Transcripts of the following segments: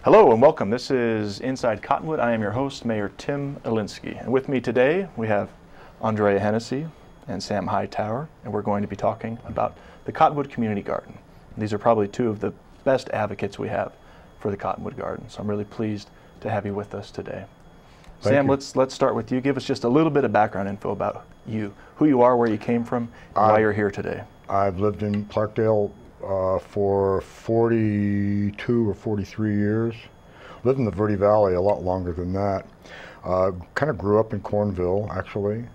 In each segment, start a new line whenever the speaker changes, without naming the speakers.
Hello and welcome. This is Inside Cottonwood. I am your host, Mayor Tim Elinski. And with me today, we have Andrea and Sam Hightower, and we're going to be talking about the Cottonwood Community Garden. These are probably two of the best advocates we have for the Cottonwood Garden, so I'm really pleased to have you with us today. Sam, let's start with you. Give us just a little bit of background info about you, who you are, where you came from, and why you're here today.
I've lived in Clarkdale for 42 or 43 years. Lived in the Verde Valley a lot longer than that. Kind of grew up in Cornville, actually,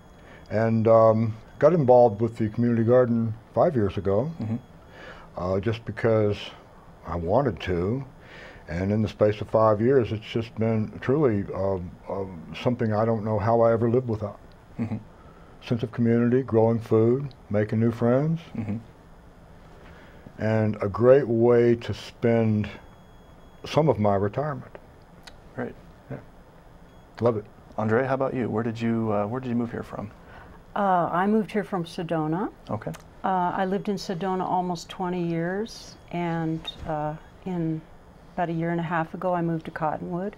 and got involved with the community garden 5 years ago, just because I wanted to. And in the space of 5 years, it's just been truly something I don't know how I ever lived without. Sense of community, growing food, making new friends, and a great way to spend some of my retirement.
Great.
Yeah. Love it.
Andrea, how about you? Where did you move here from?
I moved here from Sedona.
Okay.
I lived in Sedona almost 20 years, and in about a year and a half ago I moved to Cottonwood.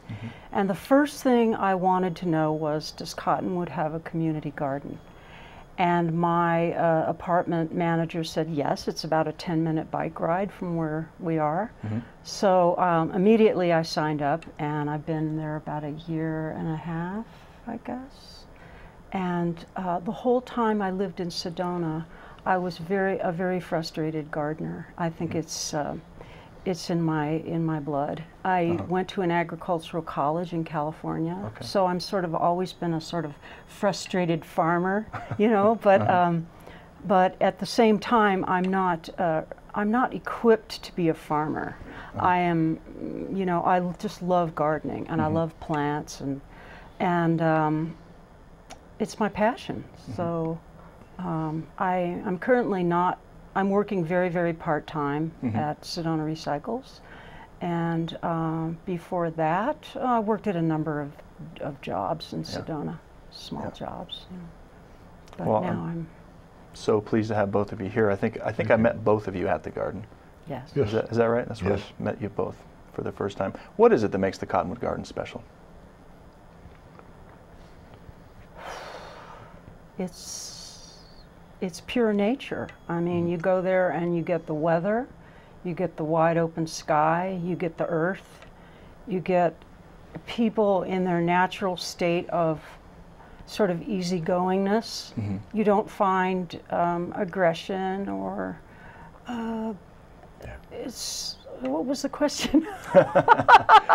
And the first thing I wanted to know was, does Cottonwood have a community garden? And my apartment manager said yes, it's about a 10-minute bike ride from where we are. So immediately I signed up, and I've been there about a year and a half, I guess. And the whole time I lived in Sedona, I was a very frustrated gardener. I think it's in my blood. I went to an agricultural college in California, so I'm sort of always been a sort of frustrated farmer, you know. But at the same time, I'm not equipped to be a farmer. I am, you know, I just love gardening, and I love plants, and it's my passion. So I'm currently not. I'm working very part-time at Sedona Recycles, and before that I worked at a number of jobs in Sedona, small jobs. You know. But
well,
now I'm
so pleased to have both of you here. I think I met both of you at the garden.
Yes.
Is that right? That's where I met you both for the first time. What is it that makes the Cottonwood Garden special?
It's pure nature. I mean, you go there and you get the weather, you get the wide open sky, you get the earth, you get people in their natural state of sort of easygoingness. You don't find aggression or what was the question?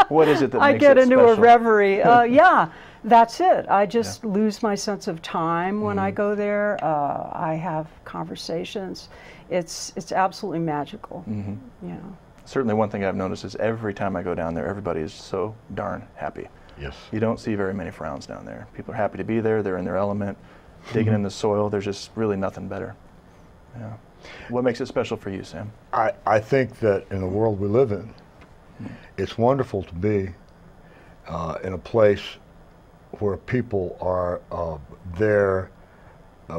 What is it that makes it special?
I get into a reverie. Yeah, that's it. I just lose my sense of time when I go there. I have conversations. It's absolutely magical. You know.
Certainly, one thing I've noticed is every time I go down there, everybody is so darn happy.
Yes.
You don't see very many frowns down there. People are happy to be there. They're in their element, digging in the soil. There's just really nothing better. Yeah. What makes it special for you, Sam?
I think that in the world we live in, it's wonderful to be in a place where people are there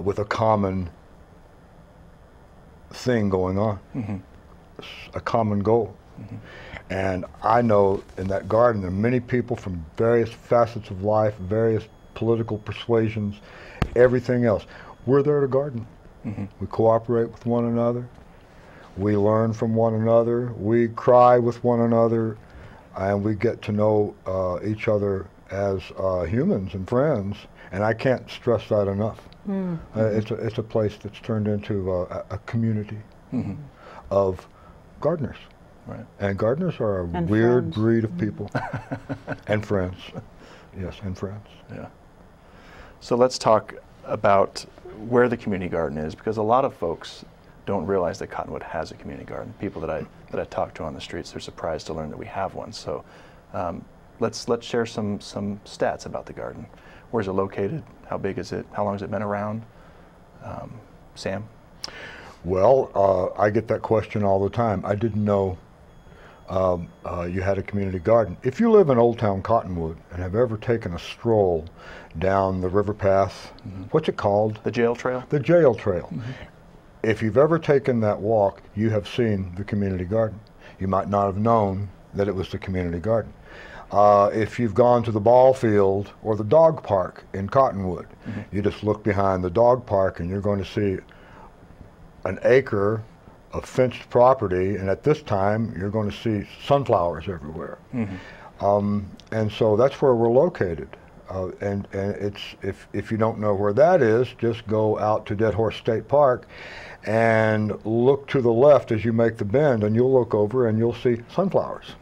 with a common thing going on, a common goal. And I know in that garden there are many people from various facets of life, various political persuasions, everything else. We're there to garden. We cooperate with one another. We learn from one another. We cry with one another, and we get to know each other as humans and friends. And I can't stress that enough. It's a place that's turned into a community of gardeners.
Right.
And gardeners are a weird breed of people. And friends. Yes, and friends.
Yeah. So let's talk about where the community garden is, because a lot of folks don't realize that Cottonwood has a community garden. People that I talk to on the streets, they're surprised to learn that we have one. So let's share some stats about the garden. Where's it located? How big is it? How long has it been around? Sam?
Well, I get that question all the time. I didn't know you had a community garden. If you live in Old Town Cottonwood and have ever taken a stroll down the river path, what's it called?
The Jail Trail?
The Jail Trail. If you've ever taken that walk, you have seen the community garden. You might not have known that it was the community garden. If you've gone to the ball field or the dog park in Cottonwood, you just look behind the dog park and you're going to see an acre of fenced property, and at this time you're going to see sunflowers everywhere. And so that's where we're located. And it's, if you don't know where that is, just go out to Dead Horse State Park and look to the left as you make the bend, and you'll look over and you'll see sunflowers.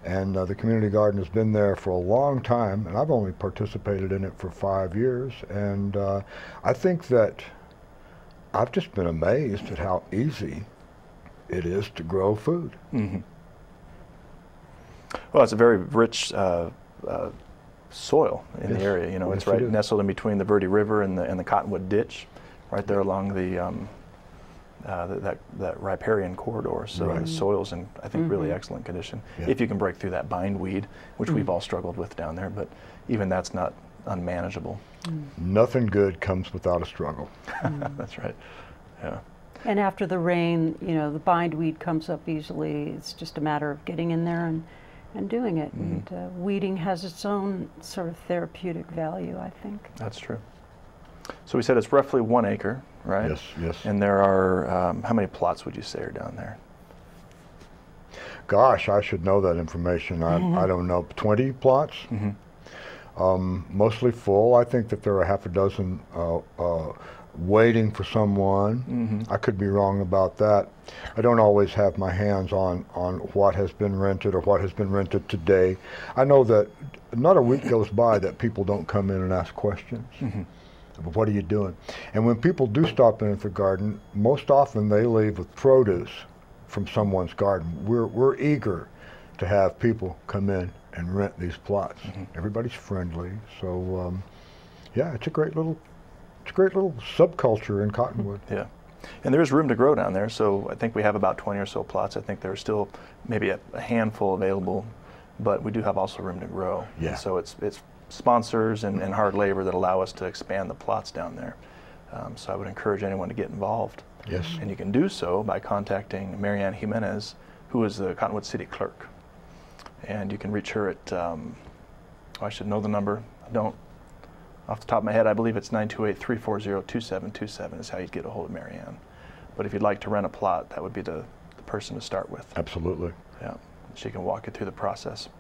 And the community garden has been there for a long time, and I've only participated in it for 5 years. And I think that I've just been amazed at how easy it is to grow food.
Well, it's a very rich soil in the area. You know, it's right nestled in between the Verde River and the Cottonwood Ditch, right there along the that riparian corridor. So the soil's in, I think, really excellent condition. If you can break through that bindweed, which we've all struggled with down there, but even that's not unmanageable.
Nothing good comes without a struggle.
That's right. Yeah.
And after the rain, you know, the bindweed comes up easily. It's just a matter of getting in there and doing it. And weeding has its own sort of therapeutic value, I think.
That's true. So we said it's roughly 1 acre, right?
Yes, yes.
And there are, how many plots would you say are down there?
Gosh, I should know that information. I don't know, 20 plots? Mostly full. I think that there are half a dozen waiting for someone. I could be wrong about that. I don't always have my hands on what has been rented or what has been rented today. I know that not a week goes by that people don't come in and ask questions. But what are you doing? And when people do stop in at the garden, most often they leave with produce from someone's garden. We're eager to have people come in and rent these plots. Everybody's friendly, so yeah, it's a great little subculture in Cottonwood.
Yeah, and there's room to grow down there. So I think we have about 20 or so plots. I think there's still maybe a handful available, but we do have also room to grow.
Yeah.
And so it's sponsors and hard labor that allow us to expand the plots down there. So I would encourage anyone to get involved.
Yes.
And you can do so by contacting Marianne Jimenez, who is the Cottonwood City Clerk. And you can reach her at, I should know the number. I don't, off the top of my head, I believe it's 928-340-2727 is how you'd get a hold of Marianne. But if you'd like to rent a plot, that would be the person to start with.
Absolutely.
Yeah, she can walk you through the process.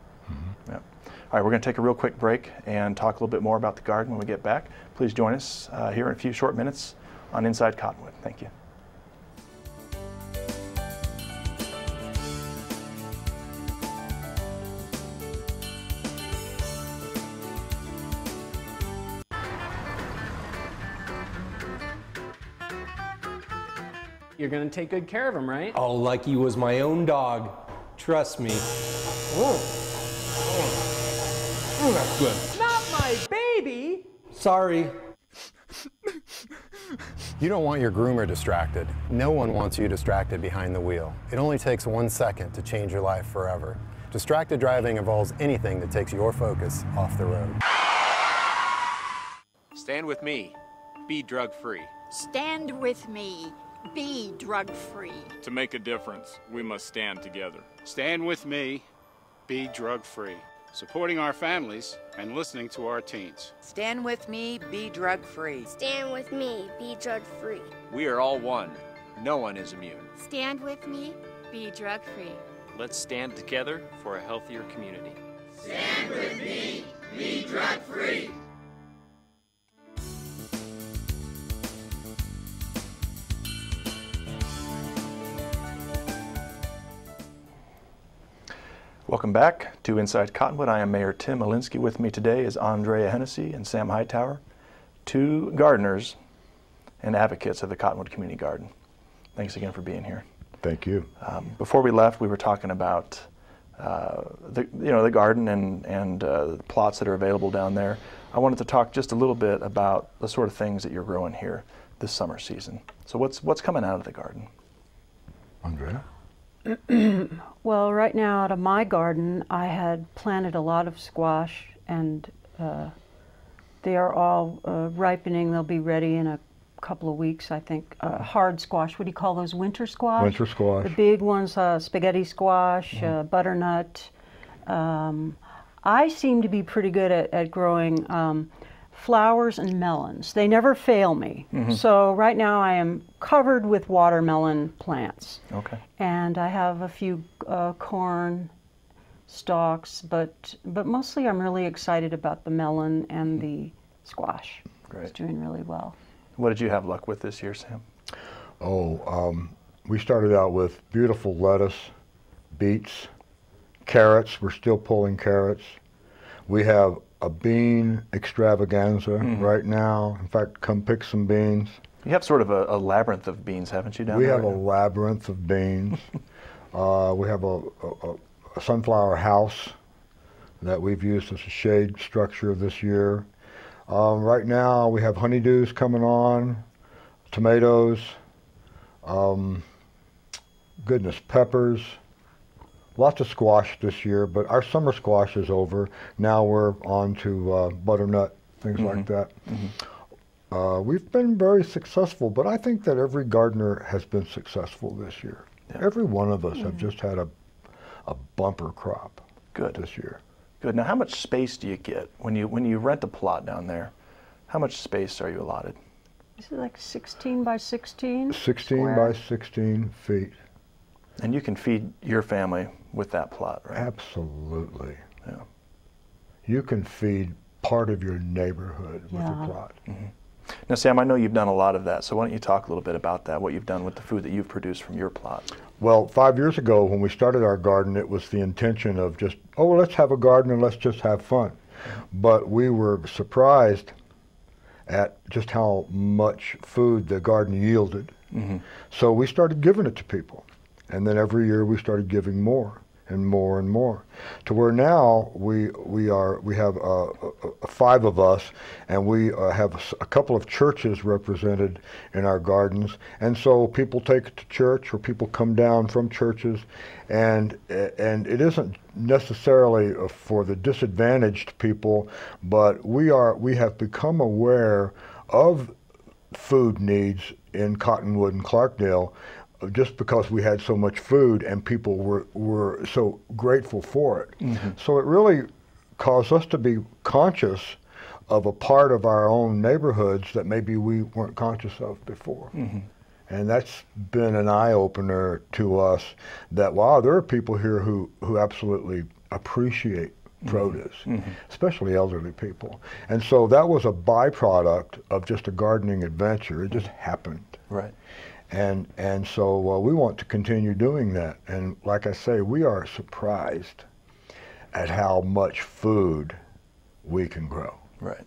Yeah. All right, we're going to take a real quick break and talk a little bit more about the garden when we get back. Please join us here in a few short minutes on Inside Cottonwood. Thank you.
You're gonna take good care of him, right?
Oh, like he was my own dog. Trust me. That's good.
Not my baby!
Sorry.
You don't want your groomer distracted. No one wants you distracted behind the wheel. It only takes 1 second to change your life forever. Distracted driving involves anything that takes your focus off the road.
Stand with me. Be drug-free.
Stand with me. Be drug-free.
To make a difference, we must stand together.
Stand with me. Be drug-free. Supporting our families and listening to our teens.
Stand with me. Be drug-free.
Stand with me. Be drug-free.
We are all one. No one is immune.
Stand with me. Be drug-free.
Let's stand together for a healthier community.
Stand with me. Be drug-free.
Welcome back to Inside Cottonwood. I am Mayor Tim Elinski. With me today is Andrea Hennessy and Sam Hightower, 2 gardeners and advocates of the Cottonwood Community Garden. Thanks again for being here.
Thank you.
Before we left, we were talking about the garden and the plots that are available down there. I wanted to talk just a little bit about the sort of things that you're growing here this summer season. So what's coming out of the garden?
Andrea?
Well, right now out of my garden, I had planted a lot of squash, and they are all ripening. They'll be ready in a couple of weeks, I think. Hard squash. What do you call those? Winter squash?
Winter squash.
The big ones, spaghetti squash, butternut. I seem to be pretty good at growing flowers and melons. They never fail me. So right now I am covered with watermelon plants.
Okay.
And I have a few corn stalks, but mostly I'm really excited about the melon and the squash.
Great.
It's doing really well.
What did you have luck with this year, Sam?
We started out with beautiful lettuce, beets, carrots. We're still pulling carrots. We have a bean extravaganza right now. In fact, come pick some beans.
You have sort of a labyrinth of beans, haven't you, down
there?
We
have a labyrinth of beans. We have a sunflower house that we've used as a shade structure this year. Right now we have honeydews coming on, tomatoes, goodness, peppers, lots of squash this year, but our summer squash is over. Now we're on to butternut, things like that. We've been very successful, but I think that every gardener has been successful this year. Yeah. Every one of us have just had a bumper crop this year.
Good. Now, how much space do you get when you rent a plot down there? How much space are you allotted?
Is it like 16 by 16?
16
square?
by 16 feet.
And you can feed your family with that plot, right?
Absolutely.
Yeah.
You can feed part of your neighborhood with a plot.
Now, Sam, I know you've done a lot of that, so why don't you talk a little bit about that, what you've done with the food that you've produced from your plot?
Well, 5 years ago when we started our garden, it was the intention of just, oh, let's have a garden and let's just have fun. But we were surprised at just how much food the garden yielded. So we started giving it to people. And then every year we started giving more and more and more, to where now we have 5 of us, and we have a couple of churches represented in our gardens, and so people take it to church, or people come down from churches, and it isn't necessarily for the disadvantaged people, but we have become aware of food needs in Cottonwood and Clarkdale, just because we had so much food and people were so grateful for it. So it really caused us to be conscious of a part of our own neighborhoods that maybe we weren't conscious of before. And that's been an eye-opener to us, that, wow, there are people here who absolutely appreciate produce, especially elderly people. And so that was a byproduct of just a gardening adventure. It just happened.
Right.
And so we want to continue doing that. And like I say, we are surprised at how much food we can grow.
Right.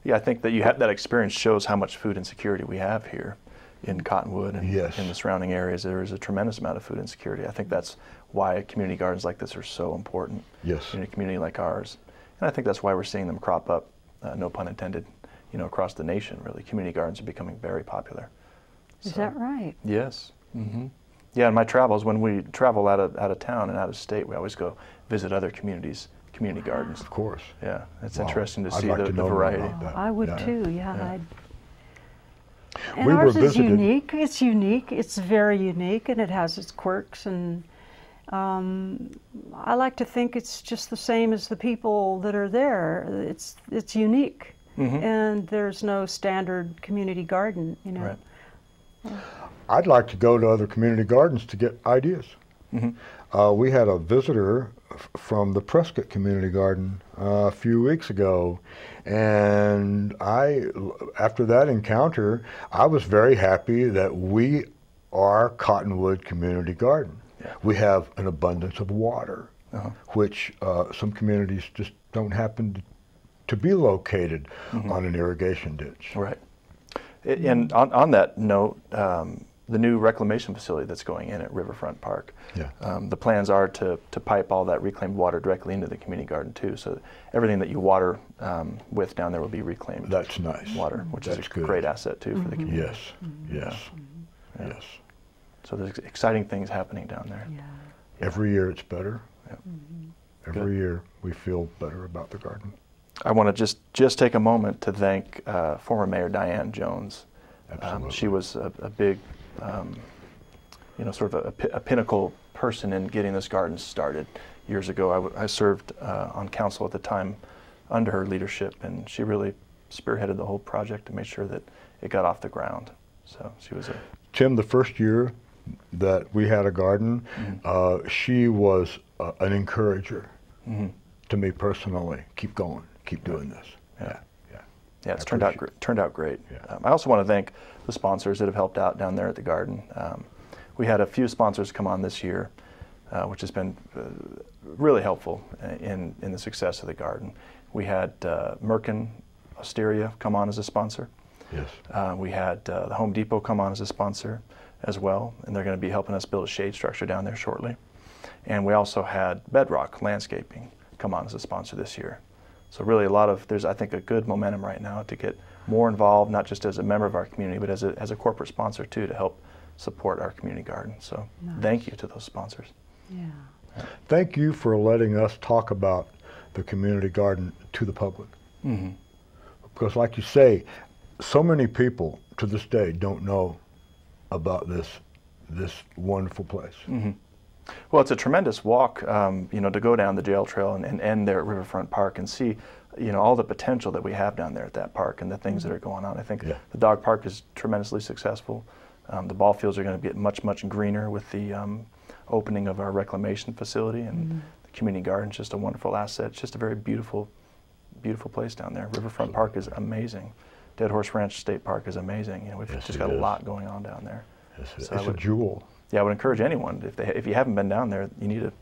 Yeah, I think that you have that experience shows how much food insecurity we have here in Cottonwood and in the surrounding areas. There is a tremendous amount of food insecurity. I think that's why community gardens like this are so important in a community like ours. And I think that's why we're seeing them crop up, no pun intended, across the nation, really. Community gardens are becoming very popular.
Is that right?
Yes. Yeah, in my travels, when we travel out of town and out of state, we always go visit other communities, community gardens.
Of course.
Yeah, it's interesting to see the variety.
I would too, And ours is unique. It's unique. It's very unique, and it has its quirks. And I like to think it's just the same as the people that are there. It's unique, and there's no standard community garden,
Right.
I'd like to go to other community gardens to get ideas. We had a visitor from the Prescott Community Garden a few weeks ago, and after that encounter, I was very happy that we are Cottonwood Community Garden. We have an abundance of water, which some communities just don't happen to be located on an irrigation ditch.
Right. And on that note, the new reclamation facility that's going in at Riverfront Park, the plans are to pipe all that reclaimed water directly into the community garden too, so everything that you water with down there will be reclaimed.
That's nice.
Water, which is a great asset too for the community.
Yes.
So there's exciting things happening down there.
Every year it's better. Every year we feel better about the garden.
I want to just take a moment to thank former Mayor Diane Jones She was a big, sort of a pinnacle person in getting this garden started years ago. I served on council at the time under her leadership, and she really spearheaded the whole project to make sure that it got off the ground. So she was
Tim, the first year that we had a garden, she was an encourager to me personally. Keep going, keep doing this.
Yeah, it's turned out great. Yeah. I also want to thank the sponsors that have helped out down there at the garden. We had a few sponsors come on this year, which has been really helpful in the success of the garden. We had Merkin Osteria come on as a sponsor.
Yes.
We had the Home Depot come on as a sponsor as well, and they're going to be helping us build a shade structure down there shortly. And we also had Bedrock Landscaping come on as a sponsor this year. So really there's I think a good momentum right now to get more involved, not just as a member of our community, but as a corporate sponsor too, to help support our community garden. So thank you to those sponsors.
Yeah.
Thank you for letting us talk about the community garden to the public. Because like you say, so many people to this day don't know about this wonderful place.
Well, it's a tremendous walk, to go down the jail trail and end there at Riverfront Park and see, all the potential that we have down there at that park and the things that are going on. I think the dog park is tremendously successful. The ball fields are going to get much, much greener with the opening of our reclamation facility, and the community garden is just a wonderful asset. It's just a very beautiful, beautiful place down there. Riverfront Park is amazing. Dead Horse Ranch State Park is amazing. We've just got a lot going on down there.
It's a jewel.
Yeah, I would encourage anyone, if you haven't been down there, you need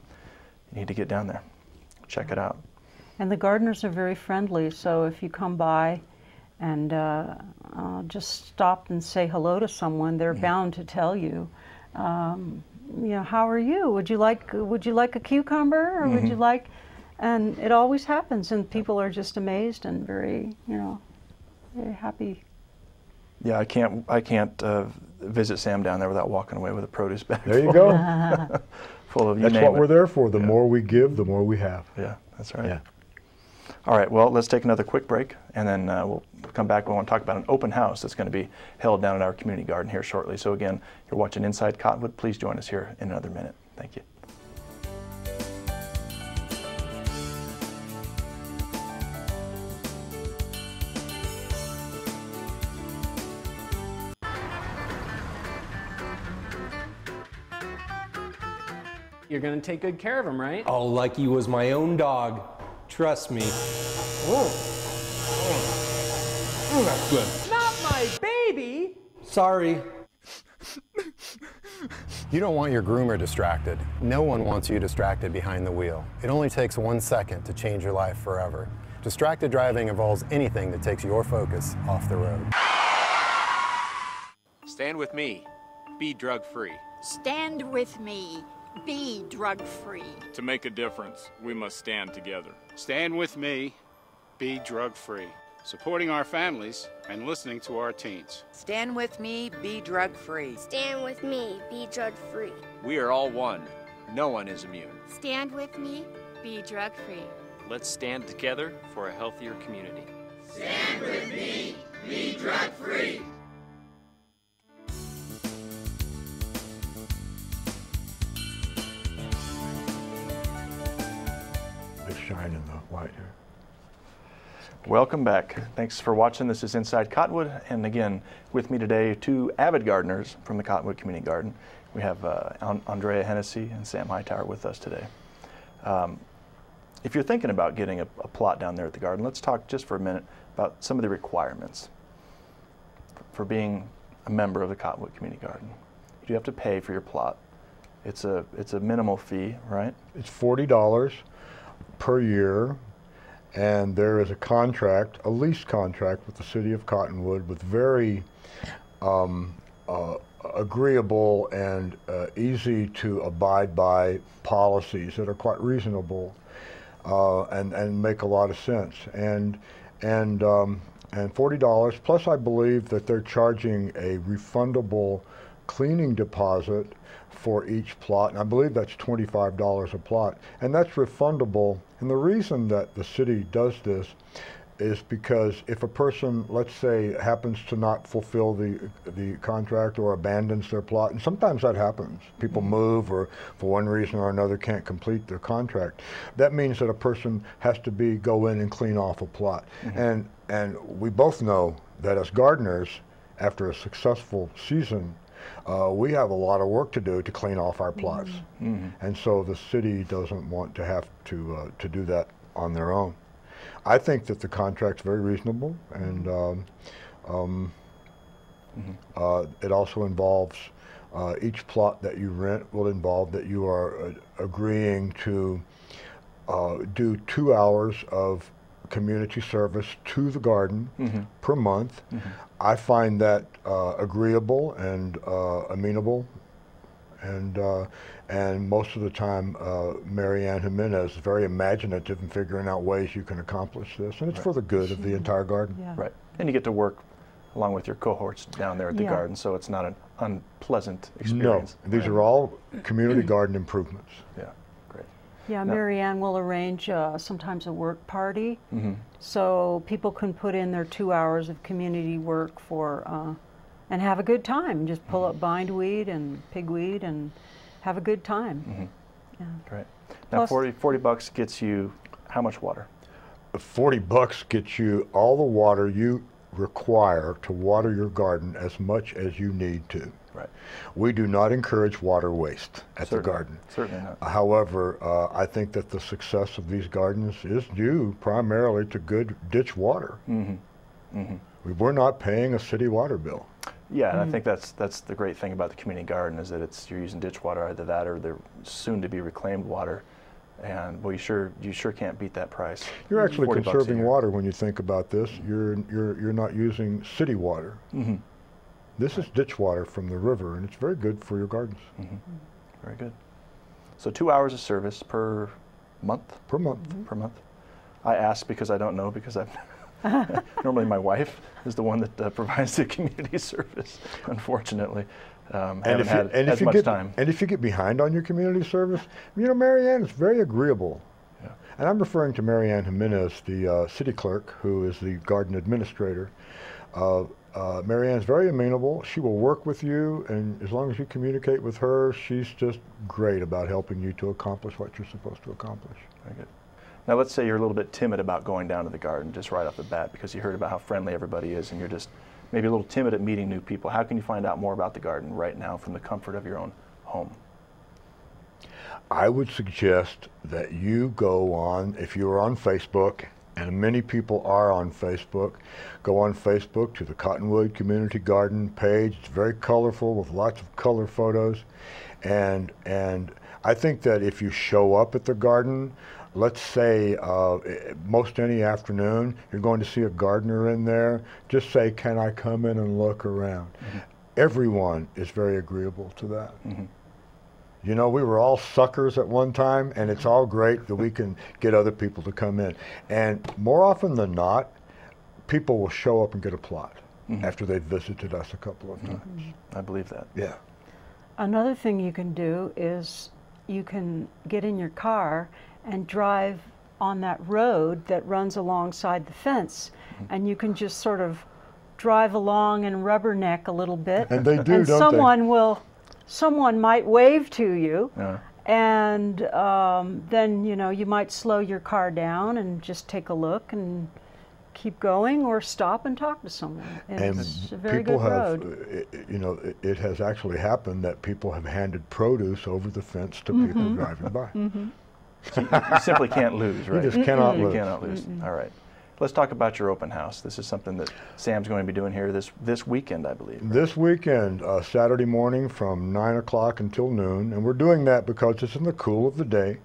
to get down there. Check it out.
And the gardeners are very friendly, so if you come by and just stop and say hello to someone, they're bound to tell you, how are you? Would you like a cucumber, or would you like? And it always happens, and people are just amazed and very happy.
Yeah, I can't visit Sam down there without walking away with a produce bag.
There you go.
Full of
That's what we're there for. The more we give, the more we have.
Yeah, that's right.
Yeah.
All right, well, let's take another quick break, and then we'll come back. We want to talk about an open house that's going to be held down at our community garden here shortly. So again, you're watching Inside Cottonwood. Please join us here in another minute. Thank you.
You're gonna take good care of him, right?
Oh, like he was my own dog. Trust me. That's good.
Not my baby!
Sorry.
You don't want your groomer distracted. No one wants you distracted behind the wheel. It only takes 1 second to change your life forever. Distracted driving involves anything that takes your focus off the road.
Stand with me. Be drug-free.
Stand with me. Be drug-free.
To make a difference, we must stand together.
Stand with me. Be drug-free. Supporting our families and listening to our teens.
Stand with me, be drug-free.
Stand with me, be drug-free.
We are all one. No one is immune.
Stand with me, be drug-free.
Let's stand together for a healthier community.
Stand with me, be drug-free.
It's shining the light here.
Welcome back. Thanks for watching. This is Inside Cottonwood, and again, with me today, two avid gardeners from the Cottonwood Community Garden. We have Andrea Hennessy and Sam Hightower with us today. If you're thinking about getting a plot down there at the garden, let's talk just for a minute about some of the requirements for being a member of the Cottonwood Community Garden. You do have to pay for your plot. It's a minimal fee, right?
It's $40 per year. And there is a contract, a lease contract with the city of Cottonwood with very agreeable and easy to abide by policies that are quite reasonable and make a lot of sense. And $40, plus I believe that they're charging a refundable cleaning deposit for each plot, and I believe that's $25 a plot, and that's refundable. And the reason that the city does this is because if a person, let's say, happens to not fulfill the contract or abandons their plot, and sometimes that happens, people move or for one reason or another can't complete their contract, that means that a person has to go in and clean off a plot. And we both know that as gardeners, after a successful season, we have a lot of work to do to clean off our plots. And so the city doesn't want to have to do that on their own. I think that the contract's very reasonable, and it also involves each plot that you rent will involve that you are agreeing to do 2 hours of community service to the garden per month. I find that agreeable and amenable, and most of the time Mary Ann Jimenez is very imaginative in figuring out ways you can accomplish this, and it's for the good of the entire garden.
Right, and you get to work along with your cohorts down there at the garden, so it's not an unpleasant experience.
No, these are all community garden improvements.
Yeah, great.
Yeah, Mary Ann will arrange sometimes a work party, so people can put in their 2 hours of community work for and have a good time. Just pull up bindweed and pigweed and have a good time. Yeah.
Great. Now, plus, 40 bucks gets you how much water?
40 bucks gets you all the water you require to water your garden as much as you need to.
Right.
We do not encourage water waste at the garden.
Certainly not.
However, I think that the success of these gardens is due primarily to good ditch water. We're not paying a city water bill.
Yeah, and I think that's the great thing about the community garden is that you're using ditch water, either that or the soon to be reclaimed water, and well, you sure can't beat that price.
You're actually conserving water when you think about this. You're not using city water. This is ditch water from the river, and it's very good for your gardens.
Very good. So 2 hours of service per month?
Per month.
Per month. I ask because I don't know, because I've normally my wife is the one that provides the community service, unfortunately. Haven't had as much time.
And if you get behind on your community service, you know, Mary Ann is very agreeable. Yeah. And I'm referring to Mary Ann Jimenez, the city clerk, who is the garden administrator. Mary Ann's very amenable. She will work with you, and as long as you communicate with her, she's just great about helping you to accomplish what you're supposed to accomplish.
Very good. Now let's say you're a little bit timid about going down to the garden just right off the bat because you heard about how friendly everybody is and you're just maybe a little timid at meeting new people. How can you find out more about the garden right now from the comfort of your own home?
I would suggest that you go on, if you're on Facebook, and many people are on Facebook, go on Facebook to the Cottonwood Community Garden page. It's very colorful with lots of color photos. And I think that if you show up at the garden, let's say most any afternoon, you're going to see a gardener in there, just say, can I come in and look around? Everyone is very agreeable to that. You know, we were all suckers at one time, and it's all great that we can get other people to come in. And more often than not, people will show up and get a plot after they've visited us a couple of times.
I believe that.
Yeah.
Another thing you can do is you can get in your car and drive on that road that runs alongside the fence, and you can just sort of drive along and rubberneck a little bit.
And they do,
and
don't
someone might wave to you, and then you might slow your car down and just take a look and keep going, or stop and talk to someone. It's a very good road.
It has actually happened that people have handed produce over the fence to people driving by.
So you simply can't lose, right?
You just cannot lose.
You cannot lose. All right. Let's talk about your open house. This is something that Sam's going to be doing here this weekend, I believe. Right?
This weekend, Saturday morning from 9 o'clock until noon. And we're doing that because it's in the cool of the day.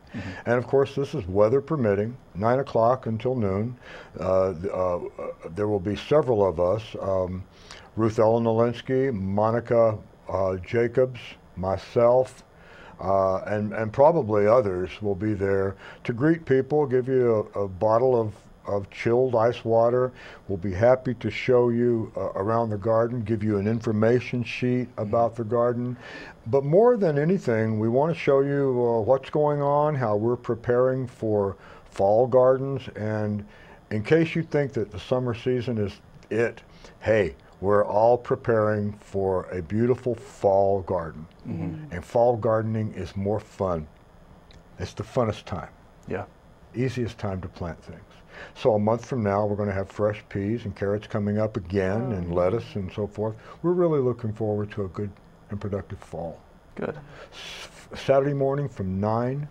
And of course, this is weather permitting, 9 o'clock until noon. There will be several of us, Ruth Ellen Elinski, Monica Jacobs, myself, and probably others will be there to greet people, give you a bottle of chilled ice water. We'll be happy to show you around the garden, give you an information sheet about the garden. But more than anything, we want to show you what's going on, how we're preparing for fall gardens, and in case you think that the summer season is it, hey, we're all preparing for a beautiful fall garden. And fall gardening is more fun. It's the funnest time.
Yeah.
Easiest time to plant things. So a month from now, we're going to have fresh peas and carrots coming up again, and lettuce and so forth. We're really looking forward to a good and productive fall.
Good.
Saturday morning from 9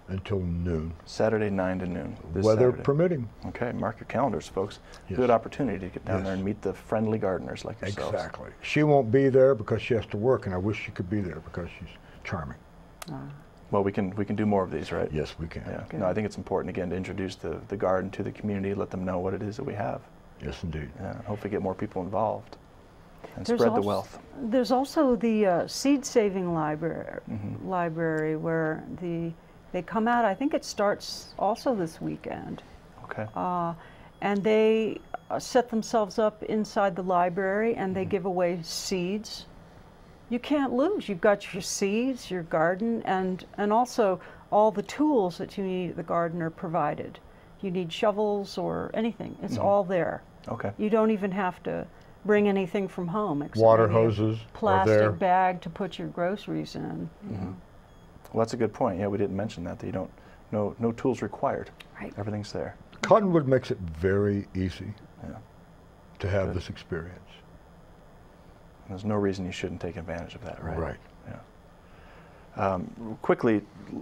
until noon.
Saturday 9 to noon.
Weather
Saturday.
permitting.
Okay, mark your calendars, folks.
Yes.
Good opportunity to get down
Yes.
there and meet the friendly gardeners like yourselves.
Exactly. She won't be there because she has to work, and I wish she could be there because she's charming.
Well, we can do more of these, right?
Yes, we can.
Yeah. No, I think it's important again to introduce the garden to the community, let them know what it is that we have.
Yes, indeed.
Yeah, and hopefully get more people involved and
There's
spread the
also,
wealth.
There's also the seed-saving library where they come out. I think it starts also this weekend.
Okay.
And they set themselves up inside the library, and they give away seeds. You can't lose. You've got your seeds, your garden, and also all the tools that you need at the garden are provided. You need shovels or anything. It's all there.
Okay.
You don't even have to bring anything from home except
Water
maybe a
hoses
plastic
are there.
bag to put your groceries in.
Well, that's a good point. Yeah, we didn't mention that you don't, no tools required.
Right.
Everything's there.
Cottonwood makes it very easy to have
Good.
this experience.
And there's no reason you shouldn't take advantage of that, right?
Right.
Yeah. Quickly,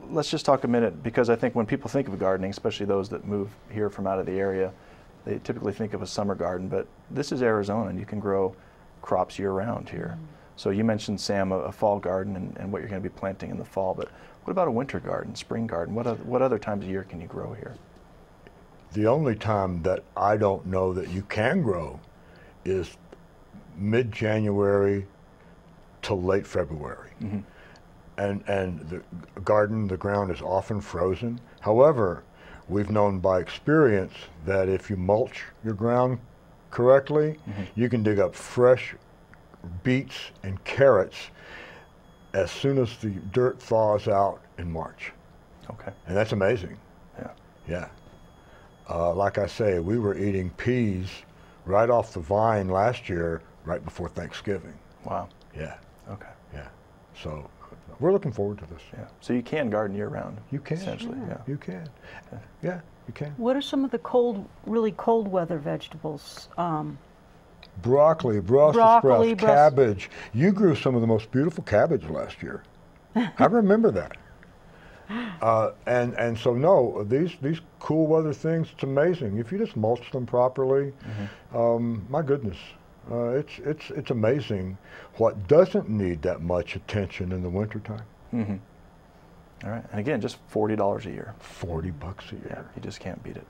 let's just talk a minute, because I think when people think of gardening, especially those that move here from out of the area, they typically think of a summer garden, but this is Arizona, and you can grow crops year-round here. So you mentioned, Sam, a fall garden and what you're going to be planting in the fall, but what about a winter garden, spring garden? What other times of year can you grow here?
The only time that I don't know that you can grow is mid-January to late February. And the garden, the ground is often frozen. However, we've known by experience that if you mulch your ground correctly, you can dig up fresh beets and carrots as soon as the dirt thaws out in March.
Okay.
And that's amazing. Yeah. Like I say, we were eating peas right off the vine last year, right before Thanksgiving.
Wow.
Yeah.
Okay.
Yeah. So we're looking forward to this.
Yeah. So you can garden year-round.
You can.
Essentially. Yeah.
You can. Yeah, you can.
What are some of the really cold weather vegetables?
Broccoli, Brussels sprouts, cabbage. You grew some of the most beautiful cabbage last year. I remember that. And so no, these cool weather things, it's amazing. If you just mulch them properly, my goodness, it's amazing what doesn't need that much attention in the wintertime.
All right, and again, just $40 a year.
$40 a year.
Yeah, you just can't beat it.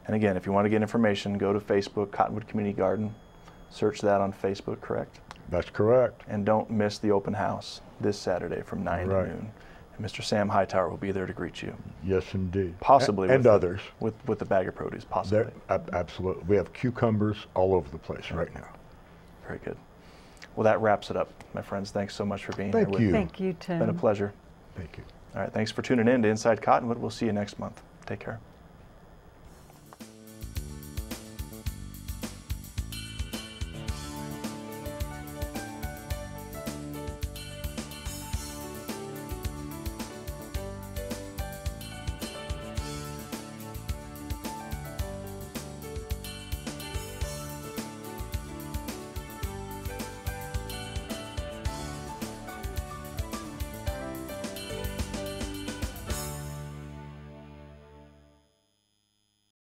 And again, if you want to get information, go to Facebook, Cottonwood Community Garden. Search that on Facebook, correct?
That's correct.
And don't miss the open house this Saturday from 9 to noon. And Mr. Sam Hightower will be there to greet you.
Yes, indeed.
Possibly
and others.
With the bag of produce, possibly.
Absolutely. We have cucumbers all over the place right now.
Very good. Well, that wraps it up, my friends. Thanks so much for being here with me.
Thank you, Tim.
It's been a pleasure.
Thank you.
All right, thanks for tuning in to Inside Cottonwood. We'll see you next month. Take care.